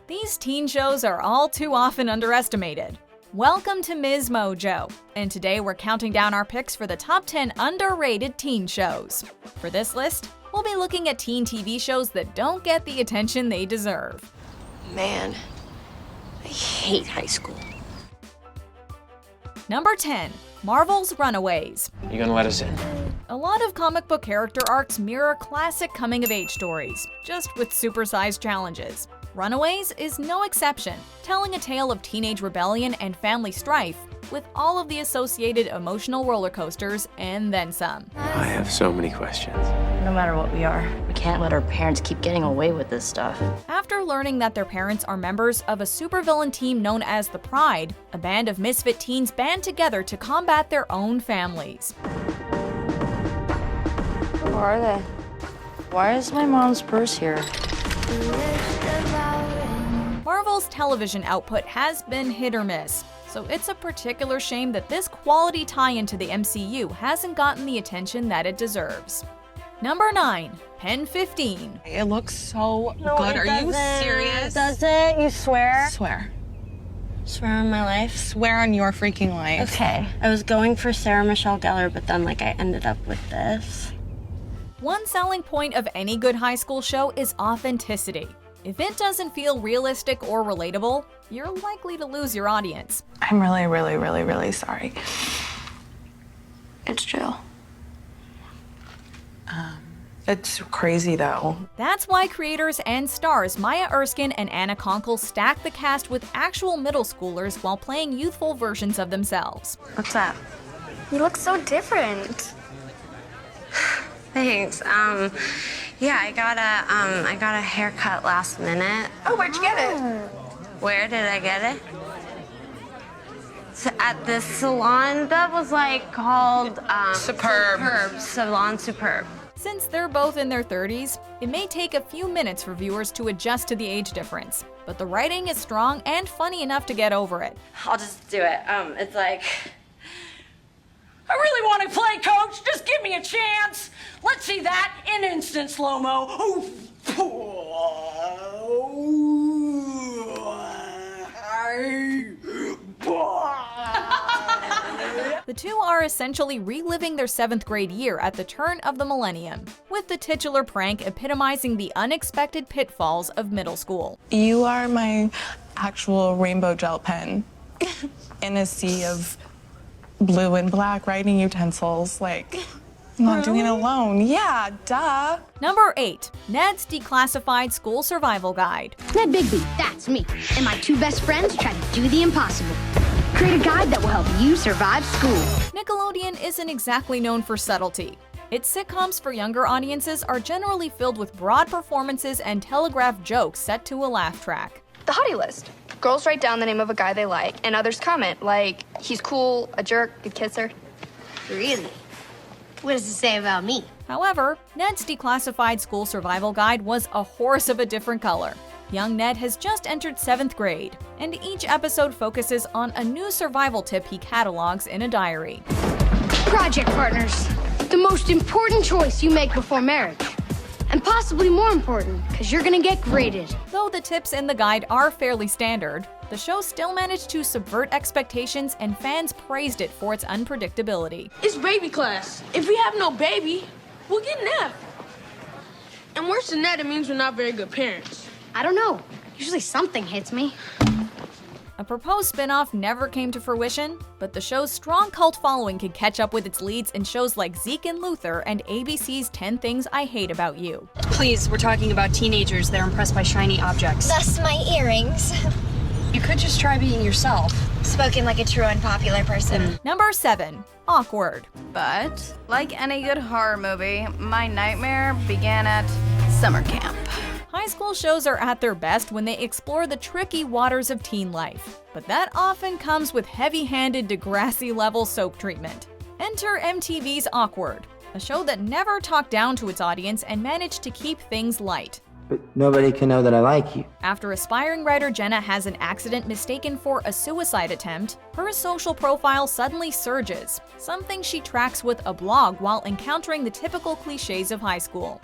These teen shows are all too often underestimated. Welcome to MsMojo, and today we're counting down our picks for the top 10 underrated teen shows. For this list, we'll be looking at teen TV shows that don't get the attention they deserve. Man, I hate high school. Number 10. Marvel's Runaways. You gonna let us in? A lot of comic book character arcs mirror classic coming-of-age stories, just with supersized challenges. Runaways is no exception, telling a tale of teenage rebellion and family strife, with all of the associated emotional roller coasters and then some. I have so many questions. No matter what we are, we can't let our parents keep getting away with this stuff. After learning that their parents are members of a supervillain team known as the Pride, a band of misfit teens band together to combat their own families. Who are they? Why is my mom's purse here? Marvel's television output has been hit or miss, so it's a particular shame that this quality tie-in to the MCU hasn't gotten the attention that it deserves. Number 9. Pen 15. It looks so No, good. it Are you doesn't. serious? Does it? You swear? Swear. Swear on my life? Swear on your freaking life. Okay. I was going for Sarah Michelle Gellar, but then I ended up with this. One selling point of any good high school show is authenticity. If it doesn't feel realistic or relatable, you're likely to lose your audience. I'm really sorry. It's true. It's crazy though. That's why creators and stars Maya Erskine and Anna Konkle stack the cast with actual middle schoolers while playing youthful versions of themselves. What's that? You look so different. Thanks. Yeah, I got a haircut last minute. Oh, where'd you get it? Where did I get it? At this salon that was called Superb. Salon Superb. Since they're both in their 30s, it may take a few minutes for viewers to adjust to the age difference, but the writing is strong and funny enough to get over it. I'll just do it. It's like, I really want to play, coach. Just give me a chance. Let's see that in instant slow-mo. The two are essentially reliving their 7th grade year at the turn of the millennium, with the titular prank epitomizing the unexpected pitfalls of middle school. You are my actual rainbow gel pen in a sea of blue and black writing utensils. I'm not doing it alone. Yeah, duh. Number 8. Ned's Declassified School Survival Guide. Ned Bigby, that's me, and my two best friends try to do the impossible. Create a guide that will help you survive school. Nickelodeon isn't exactly known for subtlety. Its sitcoms for younger audiences are generally filled with broad performances and telegraphed jokes set to a laugh track. The hottie list. Girls write down the name of a guy they like, and others comment, like, he's cool, a jerk, good kisser. Really? What does it say about me? However, Ned's Declassified School Survival Guide was a horse of a different color. Young Ned has just entered 7th grade, and each episode focuses on a new survival tip he catalogs in a diary. Project partners. The most important choice you make before marriage. And possibly more important, because you're gonna get graded. Though the tips in the guide are fairly standard, the show still managed to subvert expectations and fans praised it for its unpredictability. It's baby class. If we have no baby, we'll get an F. And worse than that, it means we're not very good parents. I don't know. Usually something hits me. A proposed spin-off never came to fruition, but the show's strong cult following could catch up with its leads in shows like Zeke and Luther and ABC's 10 Things I Hate About You. Please, we're talking about teenagers. They're impressed by shiny objects. Thus my earrings. You could just try being yourself. Spoken like a true unpopular person. Number 7. Awkward. But, like any good horror movie, my nightmare began at summer camp. High school shows are at their best when they explore the tricky waters of teen life, but that often comes with heavy-handed Degrassi-level soap treatment. Enter MTV's Awkward, a show that never talked down to its audience and managed to keep things light. But nobody can know that I like you. After aspiring writer Jenna has an accident mistaken for a suicide attempt, her social profile suddenly surges, something she tracks with a blog while encountering the typical cliches of high school.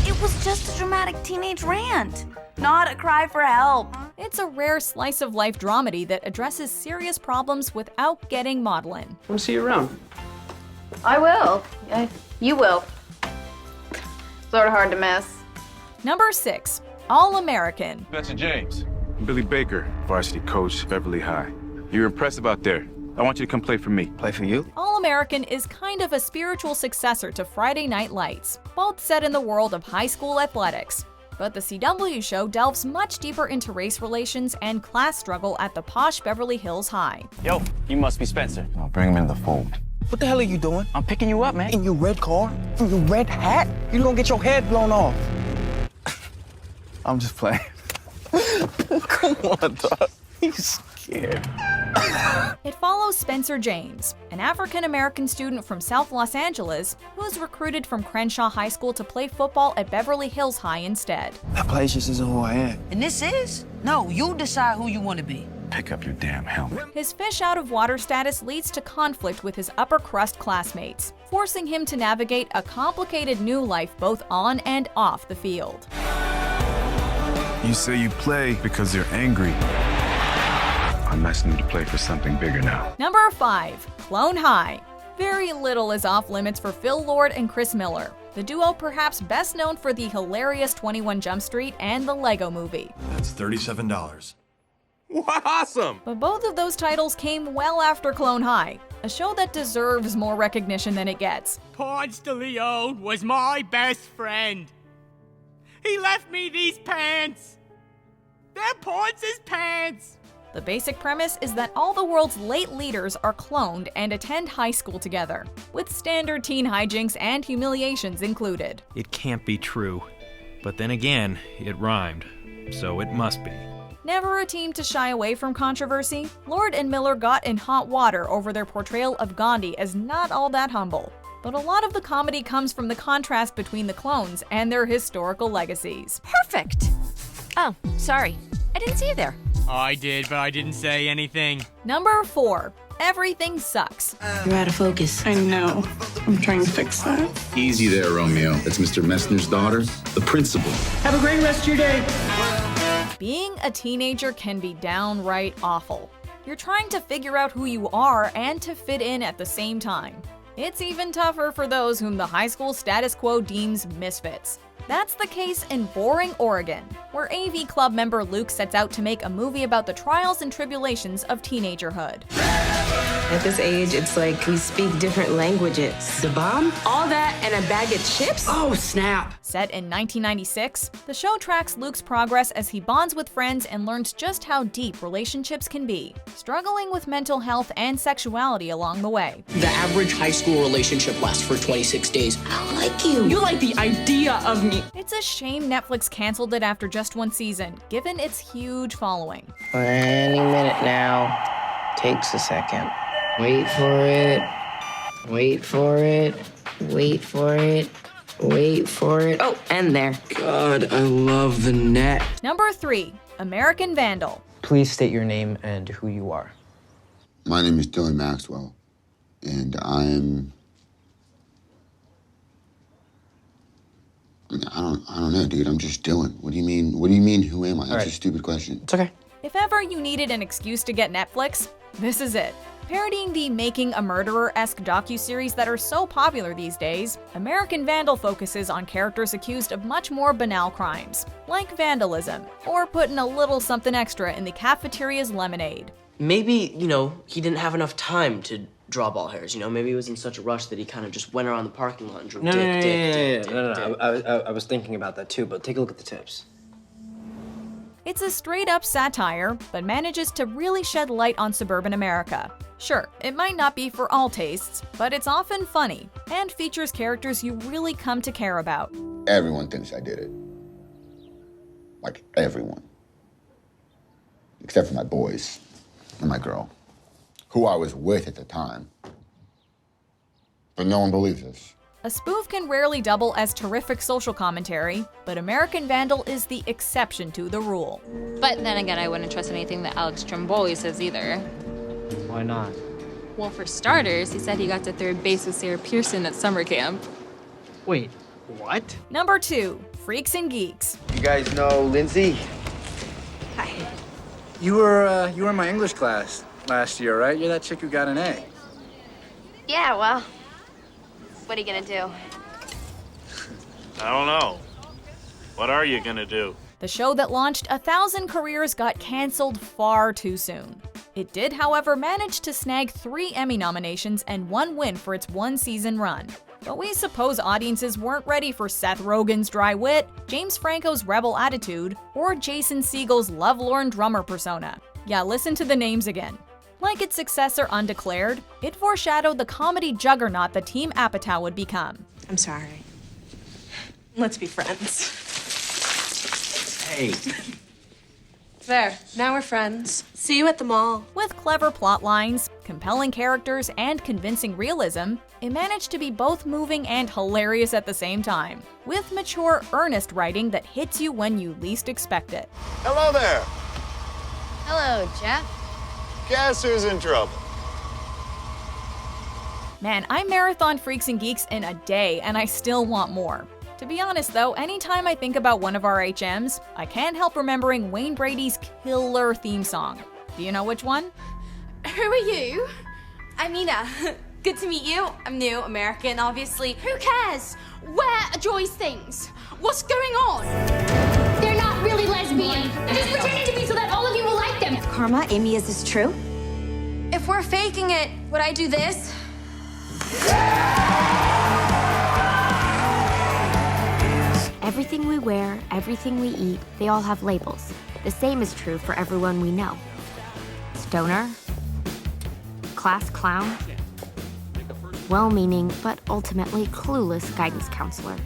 It was just a dramatic teenage rant, not a cry for help. It's a rare slice-of-life dramedy that addresses serious problems without getting maudlin. I want to see you around. I will. You will. Sort of hard to miss. Number 6, All-American. Spencer James. Billy Baker, varsity coach, Beverly High. You're impressive out there. I want you to come play for me. Play for you? All-American is kind of a spiritual successor to Friday Night Lights, both set in the world of high school athletics. But the CW show delves much deeper into race relations and class struggle at the posh Beverly Hills High. Yo, you must be Spencer. I'll bring him into the fold. What the hell are you doing? I'm picking you up, man. In your red car? From your red hat? You're gonna get your head blown off. I'm just playing. Come on, dog. He's scared. It follows Spencer James, an African-American student from South Los Angeles who is recruited from Crenshaw High School to play football at Beverly Hills High instead. That place just isn't who I am. And this is? No, you decide who you want to be. Pick up your damn helmet. His fish-out-of-water status leads to conflict with his upper-crust classmates, forcing him to navigate a complicated new life both on and off the field. You say you play because you're angry. I'm asking you to play for something bigger now. Number 5, Clone High. Very little is off limits for Phil Lord and Chris Miller, the duo perhaps best known for the hilarious 21 Jump Street and the Lego Movie. That's $37. Awesome! But both of those titles came well after Clone High, a show that deserves more recognition than it gets. Ponce de Leon was my best friend. He left me these pants. They're Ponce's pants. The basic premise is that all the world's late leaders are cloned and attend high school together, with standard teen hijinks and humiliations included. It can't be true. But then again, it rhymed, so it must be. Never a team to shy away from controversy, Lord and Miller got in hot water over their portrayal of Gandhi as not all that humble. But a lot of the comedy comes from the contrast between the clones and their historical legacies. Perfect! Oh, sorry. I didn't see you there. I did, but I didn't say anything. Number 4, Everything Sucks. You're out of focus. I know. I'm trying to fix that. Easy there, Romeo. That's Mr. Messner's daughter, the principal. Have a great rest of your day. Being a teenager can be downright awful. You're trying to figure out who you are and to fit in at the same time. It's even tougher for those whom the high school status quo deems misfits. That's the case in Boring, Oregon, where AV Club member Luke sets out to make a movie about the trials and tribulations of teenagerhood. At this age, it's like we speak different languages. The bomb? All that and a bag of chips? Oh, snap. Set in 1996, the show tracks Luke's progress as he bonds with friends and learns just how deep relationships can be, struggling with mental health and sexuality along the way. The average high school relationship lasts for 26 days. I like you. You like the idea of me. It's a shame Netflix canceled it after just one season, given its huge following. Any minute now. Takes a second. Wait for it. Wait for it. Wait for it. Wait for it. Oh, and there. God, I love the net. Number 3, American Vandal. Please state your name and who you are. My name is Dylan Maxwell, and I don't know, dude. I'm just Dylan. What do you mean? What do you mean? Who am I? That's a stupid question. It's okay. If ever you needed an excuse to get Netflix, this is it. Parodying the Making a Murderer-esque docuseries that are so popular these days, American Vandal focuses on characters accused of much more banal crimes, like vandalism, or putting a little something extra in the cafeteria's lemonade. Maybe, he didn't have enough time to draw ball hairs, maybe he was in such a rush that he kind of just went around the parking lot and drew dick. I was thinking about that too, but take a look at the tips. It's a straight-up satire, but manages to really shed light on suburban America. Sure, it might not be for all tastes, but it's often funny, and features characters you really come to care about. Everyone thinks I did it. Like, everyone. Except for my boys and my girl, who I was with at the time. But no one believes us. A spoof can rarely double as terrific social commentary, but American Vandal is the exception to the rule. But then again, I wouldn't trust anything that Alex Stromboli says either. Why not? Well, for starters, he said he got to third base with Sarah Pearson at summer camp. Wait, what? Number 2, Freaks and Geeks. You guys know Lindsay? Hi. You were in my English class last year, right? You're that chick who got an A. Yeah, well, what are you gonna do? I don't know. What are you gonna do? The show that launched 1,000 careers got canceled far too soon. It did, however, manage to snag 3 Emmy nominations and 1 win for its 1-season run. But we suppose audiences weren't ready for Seth Rogen's dry wit, James Franco's rebel attitude, or Jason Segel's lovelorn drummer persona. Yeah, listen to the names again. Like its successor Undeclared, it foreshadowed the comedy juggernaut that Team Apatow would become. I'm sorry. Let's be friends. Hey. There, now we're friends. See you at the mall. With clever plot lines, compelling characters, and convincing realism, it managed to be both moving and hilarious at the same time, with mature, earnest writing that hits you when you least expect it. Hello there. Hello, Jeff. Guess who's in trouble? Man, I marathoned Freaks and Geeks in a day, and I still want more. To be honest though, anytime I think about one of our HMs, I can't help remembering Wayne Brady's killer theme song. Do you know which one? Who are you? I'm Nina. Good to meet you. I'm new, American, obviously. Who cares? Where are Joy's things? What's going on? They're not really lesbian. They're just pretending to be so that all of you will like them. Karma, Amy, is this true? If we're faking it, would I do this? Everything we wear, everything we eat, they all have labels. The same is true for everyone we know. Stoner, class clown, well-meaning but ultimately clueless guidance counselor,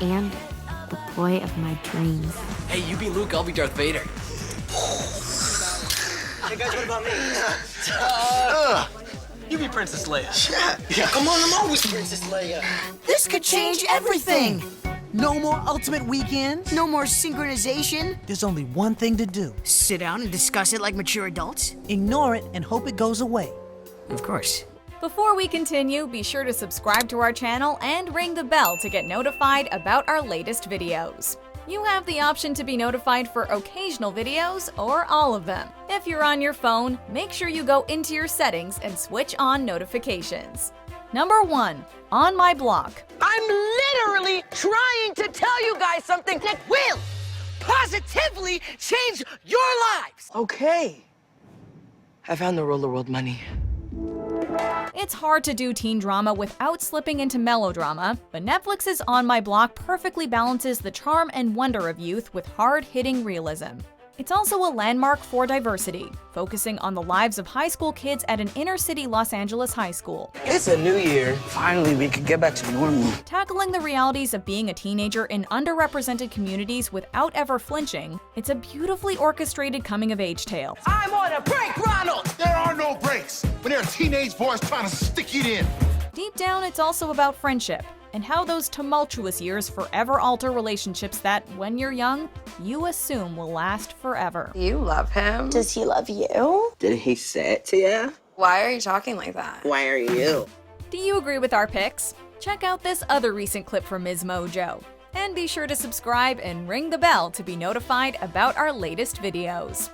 and the boy of my dreams. Hey, you be Luke, I'll be Darth Vader. Hey guys, what about me? You be Princess Leia. Yeah, come on, I'm always Princess Leia. This could change everything. No more Ultimate Weekend, no more synchronization. There's only one thing to do. Sit down and discuss it like mature adults. Ignore it and hope it goes away. Of course. Before we continue, be sure to subscribe to our channel and ring the bell to get notified about our latest videos. You have the option to be notified for occasional videos or all of them. If you're on your phone, make sure you go into your settings and switch on notifications. Number 1, on my block. I'm literally trying to tell you guys something that will positively change your lives. Okay. I found the Roller World money. It's hard to do teen drama without slipping into melodrama, but Netflix's On My Block perfectly balances the charm and wonder of youth with hard-hitting realism. It's also a landmark for diversity, focusing on the lives of high school kids at an inner-city Los Angeles high school. It's a new year. Finally, we can get back to normal. Tackling the realities of being a teenager in underrepresented communities without ever flinching, it's a beautifully orchestrated coming-of-age tale. I'm on a break, Ronald! There are no breaks when there are teenage boys trying to stick it in. Deep down, it's also about friendship, and how those tumultuous years forever alter relationships that, when you're young, you assume will last forever. You love him? Does he love you? Did he say it to you? Why are you talking like that? Why are you? Do you agree with our picks? Check out this other recent clip from MsMojo. And be sure to subscribe and ring the bell to be notified about our latest videos.